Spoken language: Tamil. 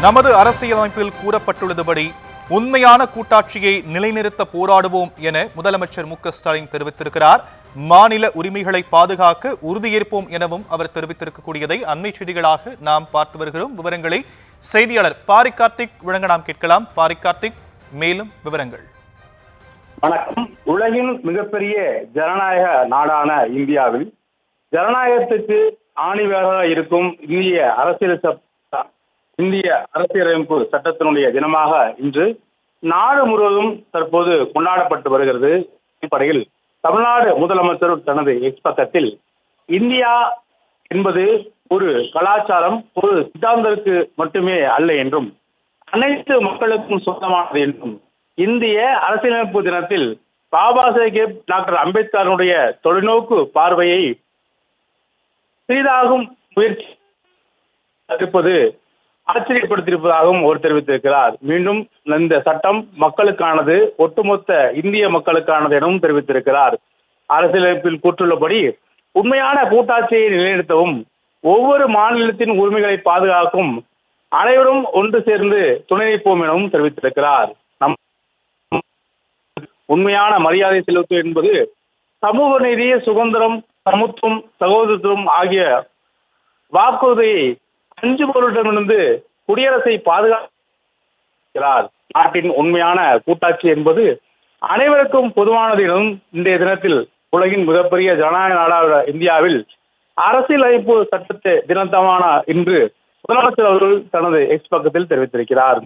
நமது அரசியலமைப்பில் கூறப்பட்டுள்ளதுபடி உண்மையான கூட்டாட்சியை நிலைநிறுத்த போராடுவோம் என முதலமைச்சர் மு.க.ஸ்டாலின் தெரிவித்திருக்கிறார். மாநில உரிமைகளை பாதுகாக்க உறுதியேற்போம் எனவும் அவர் தெரிவித்திருக்கக்கூடியதை அண்மை செய்திகளாக நாம் பார்த்து வருகிறோம். விவரங்களை செய்தியாளர் பாரி கார்த்திக் வழங்க நாம் கேட்கலாம். பாரி கார்த்திக், மேலும் விவரங்கள். வணக்கம். உலகின் மிகப்பெரிய ஜனநாயக நாடான இந்தியாவில் ஜனநாயகத்துக்கு ஆணிவேராக இருக்கும் இந்திய அரசியலமைப்பு சட்டத்தினுடைய தினமாக இன்று நாடு முழுவதும் தற்போது கொண்டாடப்பட்டு வருகிறது. அடிப்படையில் தமிழ்நாடு முதலமைச்சர் தனது எக்ஸ் பக்கத்தில் இந்தியா என்பது ஒரு கலாச்சாரம், ஒரு சித்தாந்தத்திற்கு மட்டுமே அல்ல என்றும் அனைத்து மக்களுக்கும் சொந்தமானது என்றும் இந்திய அரசியலமைப்பு தினத்தில் பாபா சாஹேப் டாக்டர் அம்பேத்கருடைய தொலைநோக்கு பார்வையை சிறிதாகும் முயற்சி இருப்பது ஆச்சரியப்படுத்தியிருப்பதாகவும் அவர் தெரிவித்திருக்கிறார். மீண்டும் இந்த சட்டம் மக்களுக்கானது, ஒட்டுமொத்த இந்திய மக்களுக்கானது எனவும் தெரிவித்திருக்கிறார். அரசியலமைப்பில் கூற்றுள்ளபடி உண்மையான கூட்டாட்சியை நிலைநிறுத்தவும் ஒவ்வொரு மாநிலத்தின் உரிமைகளை பாதுகாக்கும் அனைவரும் ஒன்று சேர்ந்து துணை நிற்போம் எனவும் தெரிவித்திருக்கிறார். உண்மையான மரியாதை செலுத்துவது என்பது சமூக நீதி, சுதந்திரம், சமத்துவம், சகோதரத்துவம் ஆகிய வாக்குறுதியை அஞ்சுபவர்களிடமிருந்து குடியரசை பாதுகாக்கிறார். நாட்டின் உண்மையான கூட்டாட்சி என்பது அனைவருக்கும் பொதுவானது எனவும் இன்றைய தினத்தில் உலகின் மிகப்பெரிய ஜனநாயக நாடான இந்தியாவில் அரசியலமைப்பு சட்டத்தை தினத்தமான இன்று முதலமைச்சர் அவர்கள் தனது எக்ஸ் பக்கத்தில் தெரிவித்திருக்கிறார்.